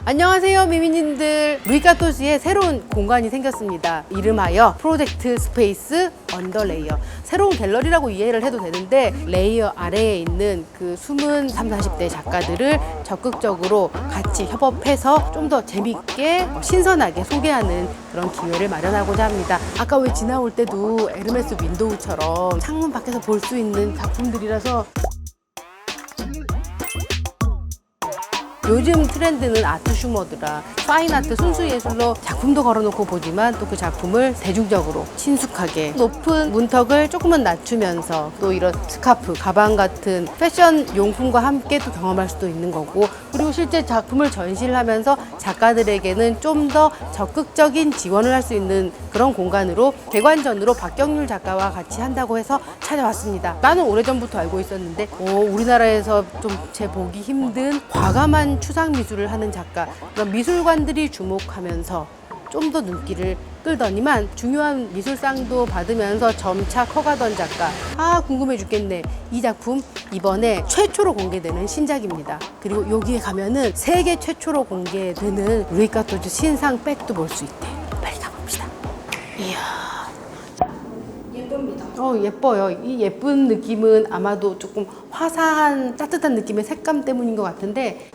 안녕하세요 미미님들. 루이카토즈에 새로운 공간이 생겼습니다. 이름하여 프로젝트 스페이스 언더레이어. 새로운 갤러리라고 이해를 해도 되는데 레이어 아래에 있는 그 숨은 30, 40대 작가들을 적극적으로 같이 협업해서 좀 더 재밌게 신선하게 소개하는 그런 기회를 마련하고자 합니다. 아까 왜 지나올 때도 에르메스 윈도우처럼 창문 밖에서 볼 수 있는 작품들이라서 요즘 트렌드는 아트 슈머드라 파인아트 순수예술로 작품도 걸어놓고 보지만 또 그 작품을 대중적으로 친숙하게 높은 문턱을 조금은 낮추면서 또 이런 스카프, 가방 같은 패션 용품과 함께 또 경험할 수도 있는 거고, 그리고 실제 작품을 전시를 하면서 작가들에게는 좀 더 적극적인 지원을 할 수 있는 그런 공간으로 개관전으로 박경률 작가와 같이 한다고 해서 찾아왔습니다. 나는 오래전부터 알고 있었는데 우리나라에서 좀 제 보기 힘든 과감한 추상 미술을 하는 작가, 그런 미술관들이 주목하면서 좀 더 눈길을 끌더니만 중요한 미술상도 받으면서 점차 커가던 작가. 궁금해 죽겠네. 이 작품 이번에 최초로 공개되는 신작입니다. 그리고 여기에 가면은 세계 최초로 공개되는 루이카토즈 신상 백도 볼 수 있대. 빨리 가봅시다. 이야, 예쁩니다. 예뻐요. 이 예쁜 느낌은 아마도 조금 화사한 따뜻한 느낌의 색감 때문인 것 같은데,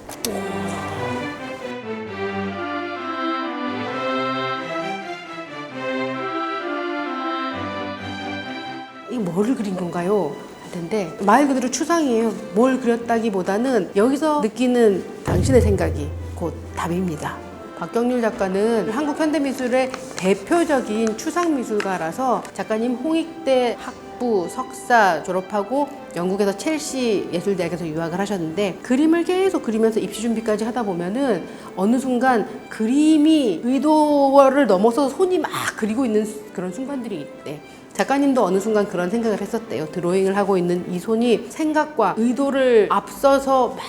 이게 뭐를 그린 건가요? 할 텐데 말 그대로 추상이에요. 뭘 그렸다기보다는 여기서 느끼는 당신의 생각이 곧 답입니다. 박경률 작가는 한국 현대미술의 대표적인 추상미술가라서 작가님 홍익대 학부 석사 졸업하고 영국에서 첼시 예술대학에서 유학을 하셨는데, 그림을 계속 그리면서 입시 준비까지 하다 보면은 어느 순간 그림이 의도를 넘어서 손이 막 그리고 있는 그런 순간들이 있대. 작가님도 어느 순간 그런 생각을 했었대요. 드로잉을 하고 있는 이 손이 생각과 의도를 앞서서 막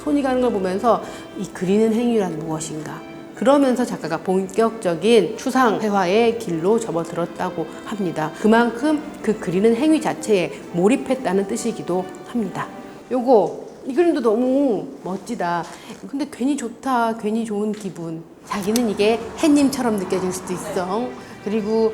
손이 가는 걸 보면서 이 그리는 행위란 무엇인가, 그러면서 작가가 본격적인 추상 회화의 길로 접어들었다고 합니다. 그만큼 그 그리는 행위 자체에 몰입했다는 뜻이기도 합니다. 이 그림도 너무 멋지다. 근데 괜히 좋다, 괜히 좋은 기분. 자기는 이게 햇님처럼 느껴질 수도 있어. 그리고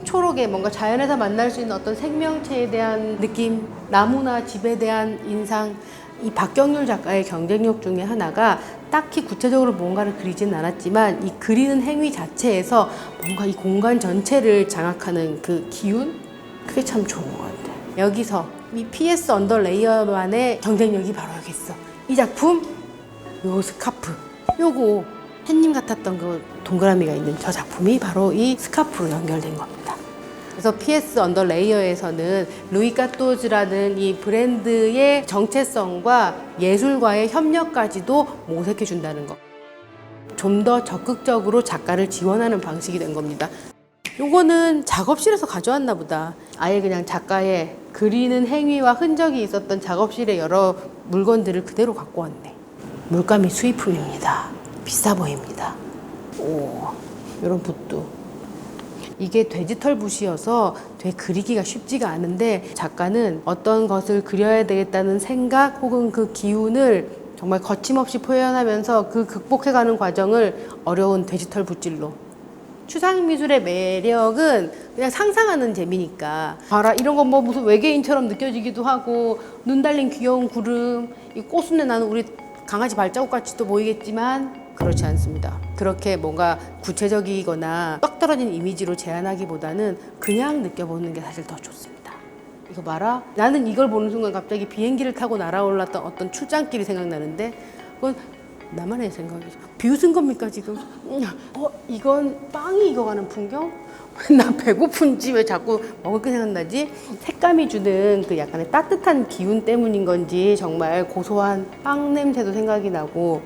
초록에 뭔가 자연에서 만날 수 있는 어떤 생명체에 대한 느낌, 나무나 집에 대한 인상. 이 박경률 작가의 경쟁력 중에 하나가 딱히 구체적으로 뭔가를 그리지는 않았지만 이 그리는 행위 자체에서 뭔가 이 공간 전체를 장악하는 그 기운? 그게 참 좋은 것 같아요. 여기서 이 PS 언더레이어만의 경쟁력이 바로 여기 있어. 이 작품, 요 스카프, 요거 햇님 같았던 그 동그라미가 있는 저 작품이 바로 이 스카프로 연결된 겁니다. 그래서 PS 언더레이어에서는 루이카토즈라는 이 브랜드의 정체성과 예술과의 협력까지도 모색해 준다는 것. 좀 더 적극적으로 작가를 지원하는 방식이 된 겁니다. 요거는 작업실에서 가져왔나 보다. 아예 그냥 작가의 그리는 행위와 흔적이 있었던 작업실의 여러 물건들을 그대로 갖고 왔네. 물감이 수입품입니다. 비싸 보입니다. 이런 붓도. 이게 돼지털 붓이어서 되게 그리기가 쉽지가 않은데, 작가는 어떤 것을 그려야 되겠다는 생각 혹은 그 기운을 정말 거침없이 표현하면서 그 극복해가는 과정을 어려운 돼지털 붓질로. 추상미술의 매력은 그냥 상상하는 재미니까. 봐라, 이런 건 뭐 무슨 외계인처럼 느껴지기도 하고, 눈 달린 귀여운 구름, 이 꽃순내 나는 우리 강아지 발자국 같이 또 보이겠지만 그렇지 않습니다. 그렇게 뭔가 구체적이거나 떡 떨어진 이미지로 제안하기보다는 그냥 느껴보는 게 사실 더 좋습니다. 이거 봐라. 나는 이걸 보는 순간 갑자기 비행기를 타고 날아올랐던 어떤 출장길이 생각나는데, 그건 나만의 생각이죠. 비웃은 겁니까 지금? 이건 빵이 익어가는 풍경? 나 배고픈지 왜 자꾸 먹을 게 생각나지? 색감이 주는 그 약간의 따뜻한 기운 때문인 건지 정말 고소한 빵 냄새도 생각이 나고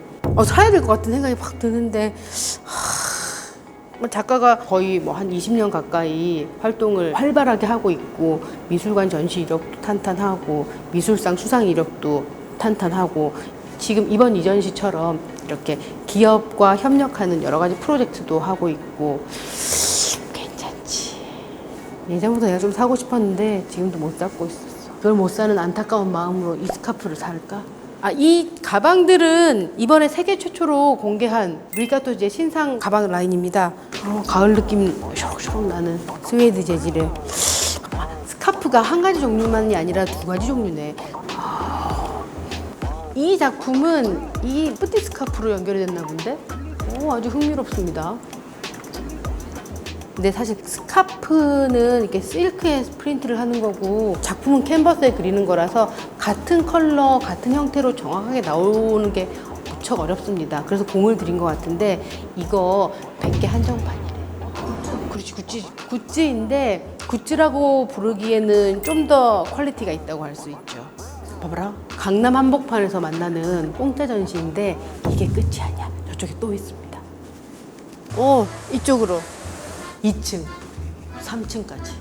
사야 될 것 같은 생각이 확 드는데, 작가가 거의 뭐 한 20년 가까이 활동을 활발하게 하고 있고, 미술관 전시 이력도 탄탄하고 미술상 수상 이력도 탄탄하고, 지금 이번 이전시처럼 이렇게 기업과 협력하는 여러 가지 프로젝트도 하고 있고 괜찮지. 예전부터 내가 좀 사고 싶었는데 지금도 못 사고 있었어. 그걸 못 사는 안타까운 마음으로 이 스카프를 살까? 이 가방들은 이번에 세계 최초로 공개한 루이카토지의 신상 가방 라인입니다. 가을 느낌 쇼록쇼록 나는 스웨이드 재질의 스카프가 한 가지 종류만이 아니라 두 가지 종류네. 이 작품은 이 뿌띠 스카프로 연결이 됐나 본데? 아주 흥미롭습니다. 근데 사실 스카프는 이렇게 실크에 프린트를 하는 거고 작품은 캔버스에 그리는 거라서 같은 컬러, 같은 형태로 정확하게 나오는 게 무척 어렵습니다. 그래서 공을 들인 것 같은데 이거 100개 한정판이래. 그렇지, 구찌인데 구찌라고 부르기에는 좀 더 퀄리티가 있다고 할 수 있죠. 봐봐라. 강남 한복판에서 만나는 공짜 전시인데 이게 끝이 아니야. 저쪽에 또 있습니다. 이쪽으로 2층, 3층까지.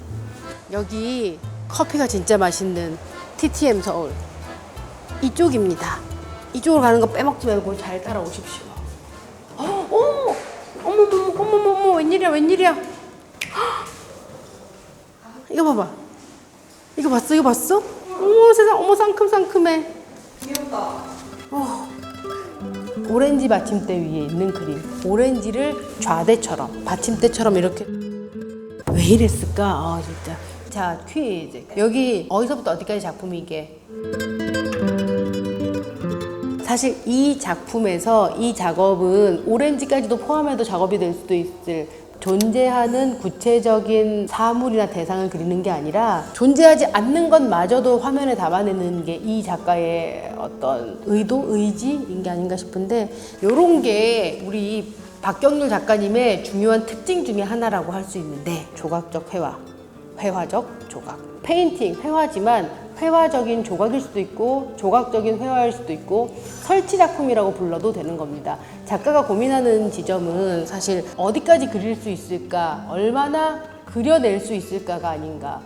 여기 커피가 진짜 맛있는 TTM 서울 이쪽입니다. 이쪽으로 가는 거 빼먹지 말고 잘 따라오십시오. 어머머머, 웬일이야. 이거 봐봐. 이거 봤어? 어머 세상, 어머 상큼해. 귀엽다. 오렌지 받침대 위에 있는 그림. 오렌지를 좌대처럼, 받침대처럼 이렇게. 왜 이랬을까? 진짜. 자, 퀴즈. 여기 어디서부터 어디까지 작품이 이게? 사실 이 작품에서 이 작업은 오렌지까지도 포함해도 작업이 될 수도 있을 존재하는 구체적인 사물이나 대상을 그리는 게 아니라 존재하지 않는 것마저도 화면에 담아내는 게 이 작가의 어떤 의도, 의지인 게 아닌가 싶은데 요런 게 우리 박경률 작가님의 중요한 특징 중에 하나라고 할 수 있는데 조각적 회화, 회화적 조각. 페인팅, 회화지만 회화적인 조각일 수도 있고 조각적인 회화일 수도 있고 설치 작품이라고 불러도 되는 겁니다. 작가가 고민하는 지점은 사실 어디까지 그릴 수 있을까, 얼마나 그려낼 수 있을까가 아닌가.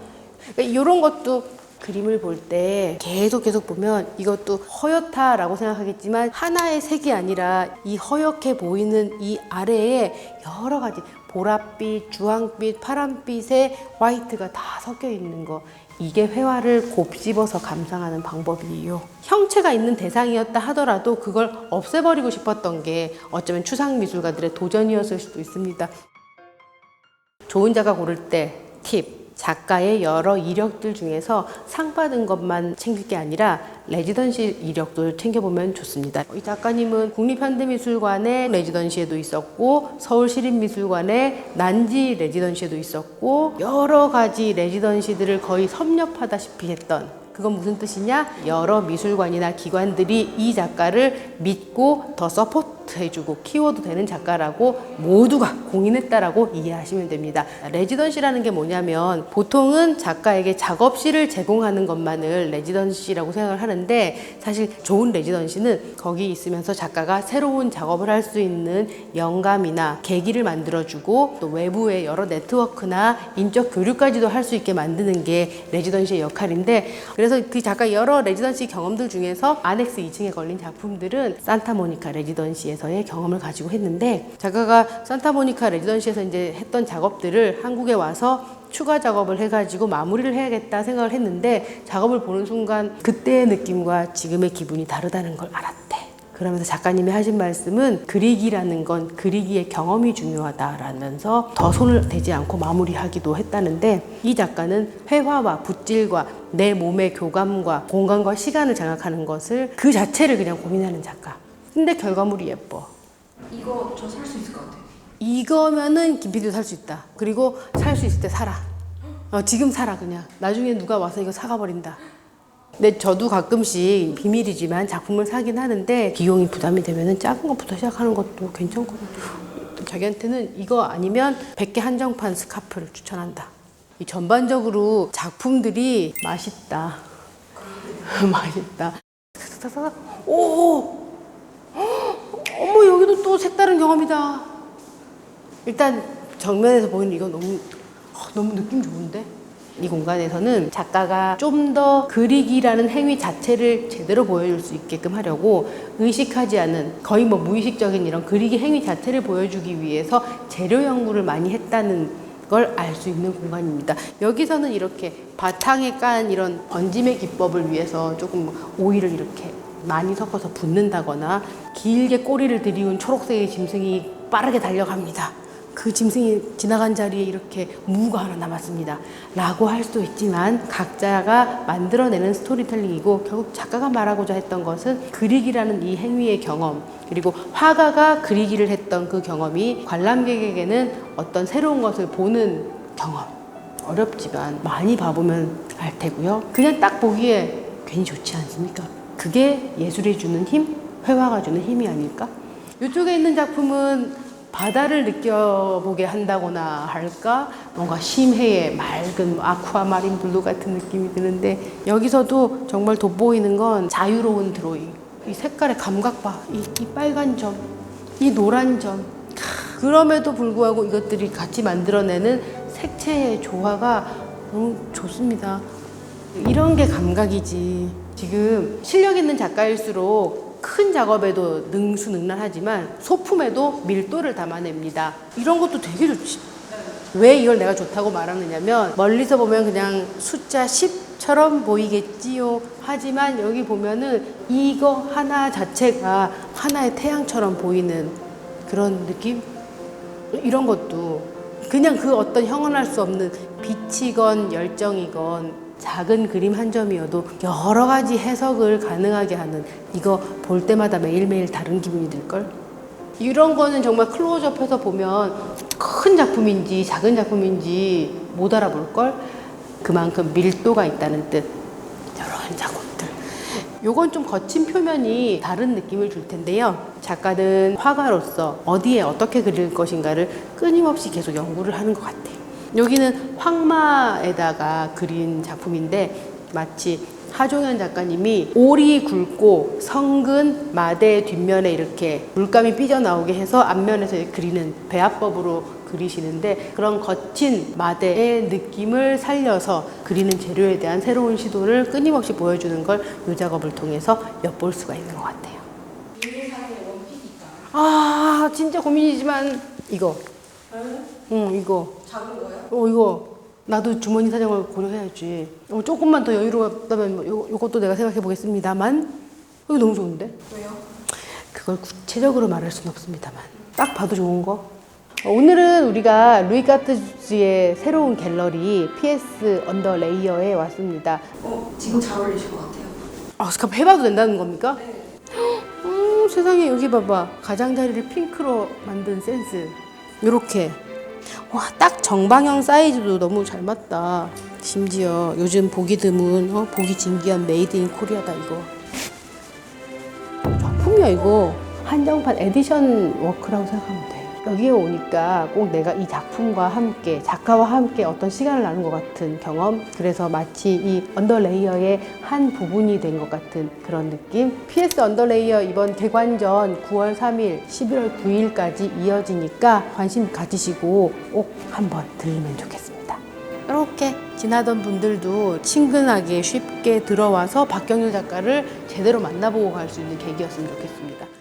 그러니까 이런 것도 그림을 볼 때 계속 보면 이것도 허옇다라고 생각하겠지만 하나의 색이 아니라 이 허옇게 보이는 이 아래에 여러 가지 보랏빛, 주황빛, 파란빛의 화이트가 다 섞여 있는 거. 이게 회화를 곱씹어서 감상하는 방법이에요. 형체가 있는 대상이었다 하더라도 그걸 없애버리고 싶었던 게 어쩌면 추상미술가들의 도전이었을 수도 있습니다. 좋은 작가 고를 때 팁. 작가의 여러 이력들 중에서 상 받은 것만 챙길 게 아니라 레지던시 이력도 챙겨보면 좋습니다. 이 작가님은 국립현대미술관의 레지던시에도 있었고 서울시립미술관의 난지 레지던시에도 있었고 여러 가지 레지던시들을 거의 섭렵하다시피 했던, 그건 무슨 뜻이냐? 여러 미술관이나 기관들이 이 작가를 믿고 더 서포트해주고 키워도 되는 작가라고 모두가 공인했다라고 이해하시면 됩니다. 레지던시라는 게 뭐냐면 보통은 작가에게 작업실을 제공하는 것만을 레지던시라고 생각을 하는데 사실 좋은 레지던시는 거기 있으면서 작가가 새로운 작업을 할 수 있는 영감이나 계기를 만들어주고 또 외부의 여러 네트워크나 인적 교류까지도 할 수 있게 만드는 게 레지던시의 역할인데, 그래서 그 작가 여러 레지던시 경험들 중에서 아넥스 2층에 걸린 작품들은 산타모니카 레지던시에서의 경험을 가지고 했는데, 작가가 산타모니카 레지던시에서 이제 했던 작업들을 한국에 와서 추가 작업을 해가지고 마무리를 해야겠다 생각을 했는데 작업을 보는 순간 그때의 느낌과 지금의 기분이 다르다는 걸 알았대. 그러면서 작가님이 하신 말씀은 그리기라는 건 그리기의 경험이 중요하다라면서 더 손을 대지 않고 마무리하기도 했다는데, 이 작가는 회화와 붓질과 내 몸의 교감과 공간과 시간을 장악하는 것을 그 자체를 그냥 고민하는 작가. 근데 결과물이 예뻐. 이거 저 살 수 있을 것 같아요. 이거면은 김PD도 살 수 있다. 그리고 살 수 있을 때 사라. 지금 사라 그냥. 나중에 누가 와서 이거 사가버린다. 근데 저도 가끔씩 비밀이지만 작품을 사긴 하는데 비용이 부담이 되면은 작은 것부터 시작하는 것도 괜찮거든요. 자기한테는 이거 아니면 100개 한정판 스카프를 추천한다. 이 전반적으로 작품들이 맛있다. 맛있다. 오! 어머, 여기도 또 색다른 경험이다. 일단 정면에서 보이는 이거 너무 느낌 좋은데? 이 공간에서는 작가가 좀 더 그리기라는 행위 자체를 제대로 보여줄 수 있게끔 하려고 의식하지 않은 거의 무의식적인 이런 그리기 행위 자체를 보여주기 위해서 재료 연구를 많이 했다는 걸 알 수 있는 공간입니다. 여기서는 이렇게 바탕에 깐 이런 얹음의 기법을 위해서 조금 오일을 이렇게 많이 섞어서 붓는다거나 길게 꼬리를 들이운 초록색의 짐승이 빠르게 달려갑니다. 그 짐승이 지나간 자리에 이렇게 무가 하나 남았습니다. 라고 할 수도 있지만 각자가 만들어내는 스토리텔링이고 결국 작가가 말하고자 했던 것은 그리기라는 이 행위의 경험 그리고 화가가 그리기를 했던 그 경험이 관람객에게는 어떤 새로운 것을 보는 경험 어렵지만 많이 봐보면 알 테고요. 그냥 딱 보기에 괜히 좋지 않습니까? 그게 예술이 주는 힘, 회화가 주는 힘이 아닐까? 이쪽에 있는 작품은 바다를 느껴보게 한다거나 할까? 뭔가 심해의 맑은 아쿠아마린 블루 같은 느낌이 드는데 여기서도 정말 돋보이는 건 자유로운 드로잉. 이 색깔의 감각 봐. 이 빨간 점, 이 노란 점. 그럼에도 불구하고 이것들이 같이 만들어내는 색채의 조화가 너무 좋습니다. 이런 게 감각이지. 지금 실력 있는 작가일수록 큰 작업에도 능수능란하지만 소품에도 밀도를 담아냅니다. 이런 것도 되게 좋지. 왜 이걸 내가 좋다고 말하느냐면 멀리서 보면 그냥 숫자 10처럼 보이겠지요. 하지만 여기 보면은 이거 하나 자체가 하나의 태양처럼 보이는 그런 느낌? 이런 것도 그냥 그 어떤 형언할 수 없는 빛이건 열정이건 작은 그림 한 점이어도 여러 가지 해석을 가능하게 하는 이거 볼 때마다 매일매일 다른 기분이 들걸? 이런 거는 정말 클로즈업해서 보면 큰 작품인지 작은 작품인지 못 알아볼걸? 그만큼 밀도가 있다는 뜻. 이런 작업들. 요건 좀 거친 표면이 다른 느낌을 줄 텐데요. 작가는 화가로서 어디에 어떻게 그릴 것인가를 끊임없이 계속 연구를 하는 것 같아요. 여기는 황마에다가 그린 작품인데 마치 하종현 작가님이 오리 굵고 성근 마대 뒷면에 이렇게 물감이 삐져나오게 해서 앞면에서 그리는 배합법으로 그리시는데 그런 거친 마대의 느낌을 살려서 그리는 재료에 대한 새로운 시도를 끊임없이 보여주는 걸 이 작업을 통해서 엿볼 수가 있는 것 같아요. 유일하게 원픽이 있다. 아 진짜 고민이지만 이거 이거 작은 거요? 이거 나도 주머니 사정을 고려해야지. 조금만 더 여유로웠다면 뭐 요것도 내가 생각해 보겠습니다만 이거 너무 좋은데? 왜요? 그걸 구체적으로 말할 수는 없습니다만 딱 봐도 좋은 거. 오늘은 우리가 루이 카트주의 새로운 갤러리 PS 언더 레이어에 왔습니다. 지금 잘 어울리실 것 같아요. 그럼 해봐도 된다는 겁니까? 네. 세상에 여기 봐봐. 가장자리를 핑크로 만든 센스. 요렇게. 와, 딱 정방형 사이즈도 너무 잘 맞다. 심지어 요즘 보기 드문, 보기 진귀한 메이드 인 코리아다, 이거. 작품이야, 이거. 한정판 에디션 워크라고 생각하면 돼. 여기에 오니까 꼭 내가 이 작품과 함께, 작가와 함께 어떤 시간을 나눈 것 같은 경험. 그래서 마치 이 언더레이어의 한 부분이 된 것 같은 그런 느낌. PS 언더레이어 이번 개관전 9월 3일, 11월 9일까지 이어지니까 관심 가지시고 꼭 한번 들리면 좋겠습니다. 이렇게 지나던 분들도 친근하게 쉽게 들어와서 박경률 작가를 제대로 만나보고 갈 수 있는 계기였으면 좋겠습니다.